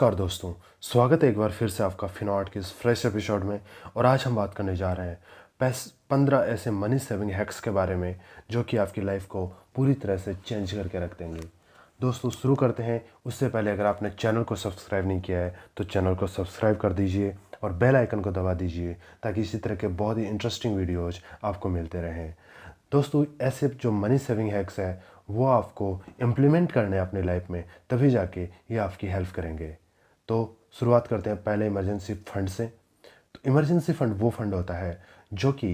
नमस्कार दोस्तों, स्वागत है एक बार फिर से आपका फिनोआर्ट के इस फ्रेश एपिसोड में। और आज हम बात करने जा रहे हैं 15 ऐसे मनी सेविंग हैक्स के बारे में जो कि आपकी लाइफ को पूरी तरह से चेंज करके रख देंगे। दोस्तों शुरू करते हैं। उससे पहले अगर आपने चैनल को सब्सक्राइब नहीं किया है तो चैनल को सब्सक्राइब कर दीजिए और बेल आइकन को दबा दीजिए ताकि इसी तरह के बहुत ही इंटरेस्टिंग वीडियोज आपको मिलते रहें। दोस्तों ऐसे जो मनी सेविंग हैक्स है वो आपको इम्प्लीमेंट करने हैं अपनी लाइफ में, तभी जाके ये आपकी हेल्प करेंगे। तो शुरुआत करते हैं पहले इमरजेंसी फंड से। तो इमरजेंसी फंड वो फंड होता है जो कि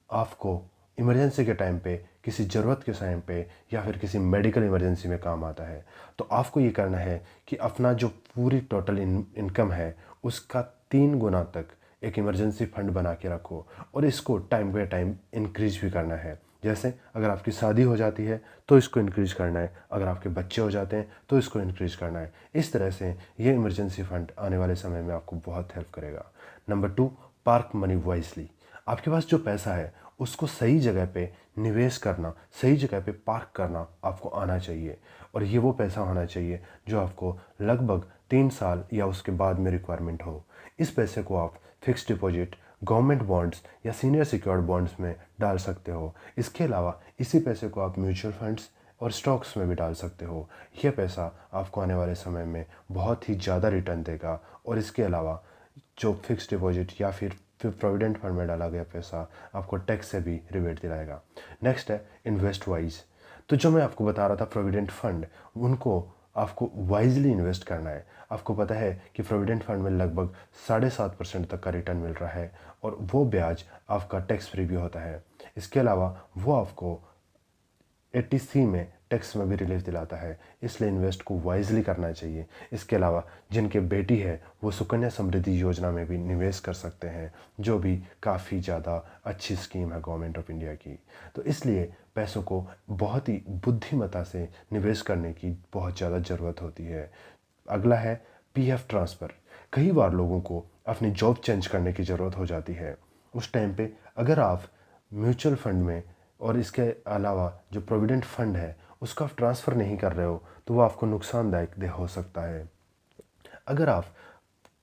आपको इमरजेंसी के टाइम पे, किसी ज़रूरत के टाइम पे या फिर किसी मेडिकल इमरजेंसी में काम आता है। तो आपको ये करना है कि अपना जो पूरी टोटल इनकम है उसका 3 गुना तक एक इमरजेंसी फंड बना के रखो और इसको टाइम बाय टाइम इंक्रीज भी करना है। जैसे अगर आपकी शादी हो जाती है तो इसको इंक्रीज करना है, अगर आपके बच्चे हो जाते हैं तो इसको इंक्रीज करना है। इस तरह से ये इमरजेंसी फंड आने वाले समय में आपको बहुत हेल्प करेगा। Number 2, park money wisely. आपके पास जो पैसा है उसको सही जगह पे निवेश करना, सही जगह पे पार्क करना आपको आना चाहिए। और ये वो पैसा होना चाहिए जो आपको लगभग 3 साल या उसके बाद में रिक्वायरमेंट हो। इस पैसे को आप फिक्स डिपॉजिट, गवर्नमेंट बॉन्ड्स या सीनियर सिक्योर्ड बॉन्ड्स में डाल सकते हो। इसके अलावा इसी पैसे को आप म्यूचुअल फंड्स और स्टॉक्स में भी डाल सकते हो। यह पैसा आपको आने वाले समय में बहुत ही ज़्यादा रिटर्न देगा। और इसके अलावा जो फिक्स डिपॉजिट या फिर प्रोविडेंट फंड में डाला गया पैसा आपको टैक्स से भी रिबेट दिलाएगा। नेक्स्ट है इन्वेस्ट वाइज। तो जो मैं आपको बता रहा था प्रोविडेंट फंड, उनको आपको वाइजली इन्वेस्ट करना है। आपको पता है कि प्रोविडेंट फंड में लगभग 7.5% तक का रिटर्न मिल रहा है और वो ब्याज आपका टैक्स फ्री भी होता है। इसके अलावा वो आपको 80C में टैक्स में भी रिलीफ दिलाता है, इसलिए इन्वेस्ट को वाइजली करना चाहिए। इसके अलावा जिनके बेटी है वो सुकन्या समृद्धि योजना में भी निवेश कर सकते हैं, जो भी काफ़ी ज़्यादा अच्छी स्कीम है गवर्नमेंट ऑफ इंडिया की। तो इसलिए पैसों को बहुत ही बुद्धिमत्ता से निवेश करने की बहुत ज़्यादा ज़रूरत होती है। अगला है PF ट्रांसफ़र। कई बार लोगों को अपनी जॉब चेंज करने की ज़रूरत हो जाती है। उस टाइम पे अगर आप म्यूचुअल फंड में और इसके अलावा जो प्रोविडेंट फंड है उसका आप ट्रांसफ़र नहीं कर रहे हो तो वो आपको नुकसानदायक हो सकता है। अगर आप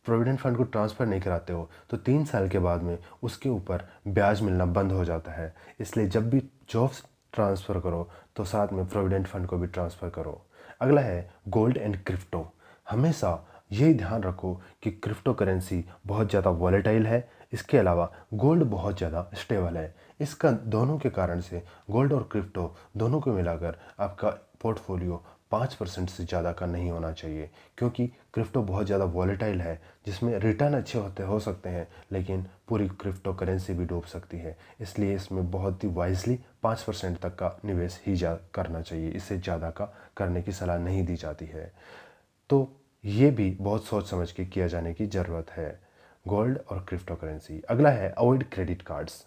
प्रोविडेंट फंड को ट्रांसफ़र नहीं कराते हो तो 3 साल के बाद में उसके ऊपर ब्याज मिलना बंद हो जाता है। इसलिए जब भी जॉब्स ट्रांसफ़र करो तो साथ में प्रोविडेंट फंड को भी ट्रांसफ़र करो। अगला है गोल्ड एंड क्रिप्टो। हमेशा यही ध्यान रखो कि क्रिप्टो करेंसी बहुत ज़्यादा वॉलेटाइल है। इसके अलावा गोल्ड बहुत ज़्यादा स्टेबल है। इसका दोनों के कारण से गोल्ड और क्रिप्टो दोनों को मिलाकर आपका पोर्टफोलियो 5% से ज़्यादा का नहीं होना चाहिए, क्योंकि क्रिप्टो बहुत ज़्यादा वॉलेटाइल है जिसमें रिटर्न अच्छे हो सकते हैं लेकिन पूरी क्रिप्टो करेंसी भी डूब सकती है। इसलिए इसमें बहुत ही वाइजली 5% तक का निवेश ही करना चाहिए, इससे ज़्यादा का करने की सलाह नहीं दी जाती है। तो ये भी बहुत सोच समझ के किया जाने की ज़रूरत है, गोल्ड और क्रिप्टो करेंसी। अगला है अवॉइड क्रेडिट कार्ड्स।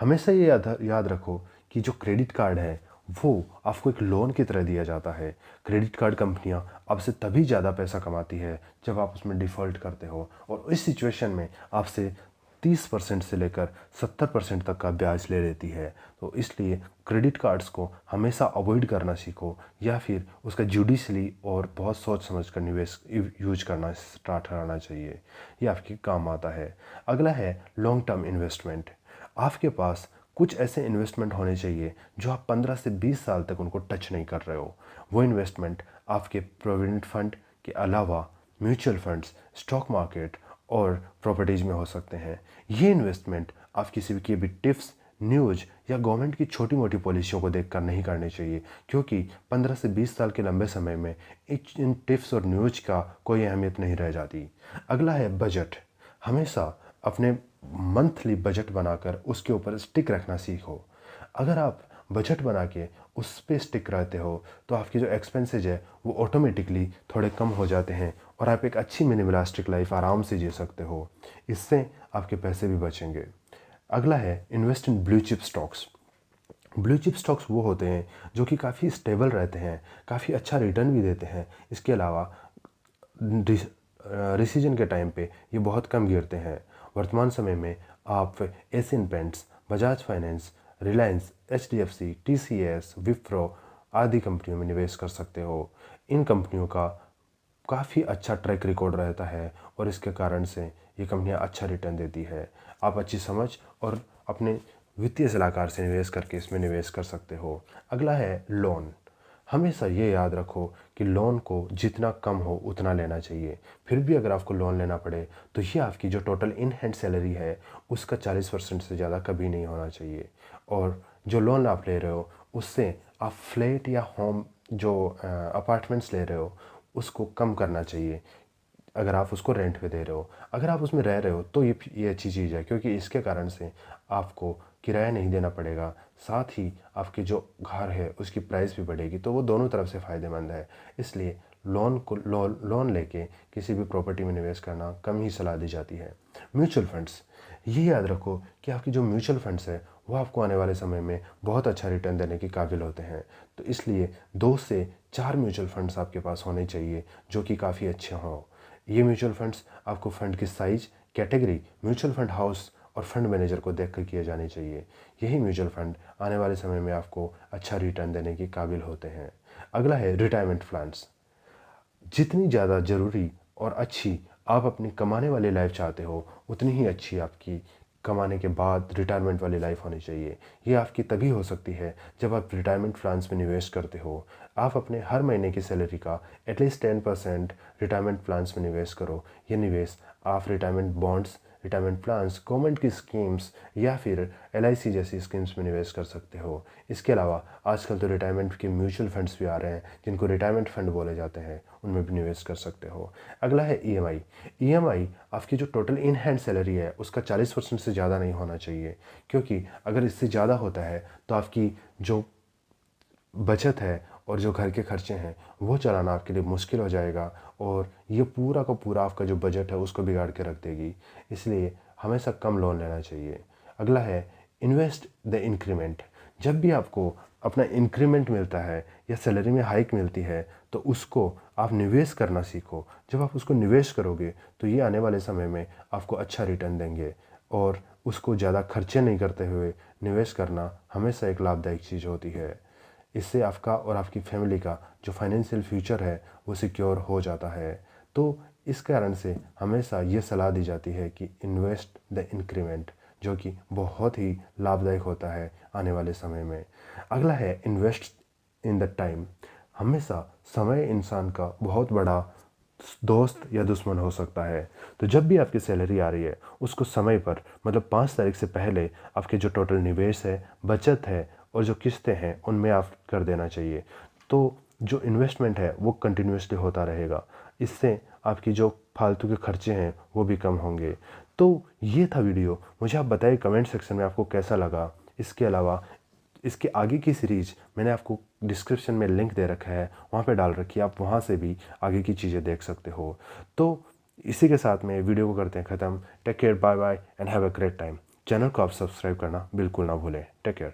हमेशा ये याद रखो कि जो क्रेडिट कार्ड है वो आपको एक लोन की तरह दिया जाता है। क्रेडिट कार्ड कंपनियां आपसे तभी ज़्यादा पैसा कमाती है जब आप उसमें डिफ़ॉल्ट करते हो, और इस सिचुएशन में आपसे 30% से लेकर 70% तक का ब्याज ले लेती है। तो इसलिए क्रेडिट कार्ड्स को हमेशा अवॉइड करना सीखो या फिर उसका जुडिशली और बहुत सोच समझ कर निवेश यूज करना स्टार्ट कराना चाहिए। ये आपके काम आता है। अगला है लॉन्ग टर्म इन्वेस्टमेंट। आपके पास कुछ ऐसे इन्वेस्टमेंट होने चाहिए जो आप 15 से 20 साल तक उनको टच नहीं कर रहे हो। वो इन्वेस्टमेंट आपके प्रोविडेंट फंड के अलावा म्यूचुअल फंड्स, स्टॉक मार्केट और प्रॉपर्टीज़ में हो सकते हैं। ये इन्वेस्टमेंट आप किसी की भी टिप्स, न्यूज़ या गवर्नमेंट की छोटी मोटी पॉलिसियों को देखकर नहीं करने चाहिए, क्योंकि 15 से 20 साल के लंबे समय में इन टिप्स और न्यूज़ का कोई अहमियत नहीं रह जाती। अगला है बजट। हमेशा अपने मंथली बजट बनाकर उसके ऊपर स्टिक रखना सीखो। अगर आप बजट बना के उस पे स्टिक रहते हो तो आपकी जो एक्सपेंसेज है वो ऑटोमेटिकली थोड़े कम हो जाते हैं और आप एक अच्छी मिनिमलिस्टिक लाइफ आराम से जी सकते हो। इससे आपके पैसे भी बचेंगे। अगला है invest in blue chip stocks. Blue chip stocks वो होते हैं जो कि काफ़ी स्टेबल रहते हैं, काफ़ी अच्छा रिटर्न भी देते हैं। इसके अलावा रिसीजन के टाइम पे ये बहुत कम गिरते हैं। वर्तमान समय में आप Asian paints, Bajaj finance, Reliance, HDFC, TCS, Wipro आदि कंपनियों में निवेश कर सकते हो। इन कंपनियों का काफ़ी अच्छा ट्रैक रिकॉर्ड रहता है और इसके कारण से ये कंपनियां अच्छा रिटर्न देती है। आप अच्छी समझ और अपने वित्तीय सलाहकार से निवेश करके इसमें निवेश कर सकते हो। अगला है लोन। हमेशा ये याद रखो कि लोन को जितना कम हो उतना लेना चाहिए। फिर भी अगर आपको लोन लेना पड़े तो ये आपकी जो टोटल इन हैंड सैलरी है उसका 40% से ज़्यादा कभी नहीं होना चाहिए। और जो लोन आप ले रहे हो उससे आप फ्लैट या होम जो अपार्टमेंट्स ले रहे हो उसको कम करना चाहिए। अगर आप उसको रेंट पे दे रहे हो, अगर आप उसमें रह रहे हो तो ये अच्छी चीज़ है, क्योंकि इसके कारण से आपको किराया नहीं देना पड़ेगा, साथ ही आपके जो घर है उसकी प्राइस भी बढ़ेगी, तो वो दोनों तरफ से फ़ायदेमंद है। इसलिए लोन लेके किसी भी प्रॉपर्टी में निवेश करना कम ही सलाह दी जाती है। म्यूचुअल फंड्स, ये याद रखो कि आपकी जो म्यूचुअल फंड्स है वो आपको आने वाले समय में बहुत अच्छा रिटर्न देने के काबिल होते हैं। तो इसलिए 2 से 4 म्यूचुअल फंड्स आपके पास होने चाहिए जो कि काफ़ी अच्छे हों। ये म्यूचुअल फंड्स आपको फंड की size, category, mutual fund house और फंड मैनेजर को देखकर किए जाने चाहिए। यही म्यूचुअल फंड आने वाले समय में आपको अच्छा रिटर्न देने के काबिल होते हैं। अगला है रिटायरमेंट प्लान्स। जितनी ज़्यादा ज़रूरी और अच्छी आप अपनी कमाने वाली लाइफ चाहते हो उतनी ही अच्छी आपकी कमाने के बाद रिटायरमेंट वाली लाइफ होनी चाहिए। ये आपकी तभी हो सकती है जब आप रिटायरमेंट प्लान्स में निवेश करते हो। आप अपने हर महीने की सैलरी का एटलीस्ट 10% रिटायरमेंट प्लान्स में निवेश करो। ये निवेश आप retirement bonds, retirement plans, government की स्कीम्स या फिर LIC जैसी स्कीम्स में निवेश कर सकते हो। इसके अलावा आजकल तो रिटायरमेंट के म्यूचुअल फंड्स भी आ रहे हैं जिनको रिटायरमेंट फंड बोले जाते हैं, उनमें भी निवेश कर सकते हो। अगला है EMI। आपकी जो टोटल इन हैंड सैलरी है उसका 40% से ज़्यादा नहीं होना चाहिए, क्योंकि अगर इससे ज़्यादा होता है तो आपकी जो बचत है और जो घर के खर्चे हैं वो चलाना आपके लिए मुश्किल हो जाएगा और ये पूरा का पूरा आपका जो बजट है उसको बिगाड़ के रख देगी। इसलिए हमेशा कम लोन लेना चाहिए। अगला है इन्वेस्ट द इंक्रीमेंट। जब भी आपको अपना इंक्रीमेंट मिलता है या सैलरी में हाइक मिलती है तो उसको आप निवेश करना सीखो। जब आप उसको निवेश करोगे तो ये आने वाले समय में आपको अच्छा रिटर्न देंगे और उसको ज़्यादा खर्चे नहीं करते हुए निवेश करना हमेशा एक लाभदायक चीज़ होती है। इससे आपका और आपकी फैमिली का जो फाइनेंशियल फ्यूचर है वो सिक्योर हो जाता है। तो इस कारण से हमेशा ये सलाह दी जाती है कि इन्वेस्ट द इंक्रीमेंट, जो कि बहुत ही लाभदायक होता है आने वाले समय में। अगला है इन्वेस्ट इन द टाइम। हमेशा समय इंसान का बहुत बड़ा दोस्त या दुश्मन हो सकता है। तो जब भी आपकी सैलरी आ रही है उसको समय पर, मतलब 5 तारीख से पहले आपके जो टोटल निवेश है, बचत है और जो किस्तें हैं उनमें आप कर देना चाहिए। तो जो इन्वेस्टमेंट है वो कंटिन्यूसली होता रहेगा। इससे आपकी जो फालतू के खर्चे हैं वो भी कम होंगे। तो ये था वीडियो। मुझे आप बताइए कमेंट सेक्शन में आपको कैसा लगा। इसके अलावा इसके आगे की सीरीज़ मैंने आपको डिस्क्रिप्शन में लिंक दे रखा है, वहाँ पे डाल रखी है, आप वहाँ से भी आगे की चीज़ें देख सकते हो। तो इसी के साथ में वीडियो को करते हैं ख़त्म। Take care, bye bye and have a great time. Channel को आप सब्सक्राइब करना बिल्कुल ना भूलें। Take care.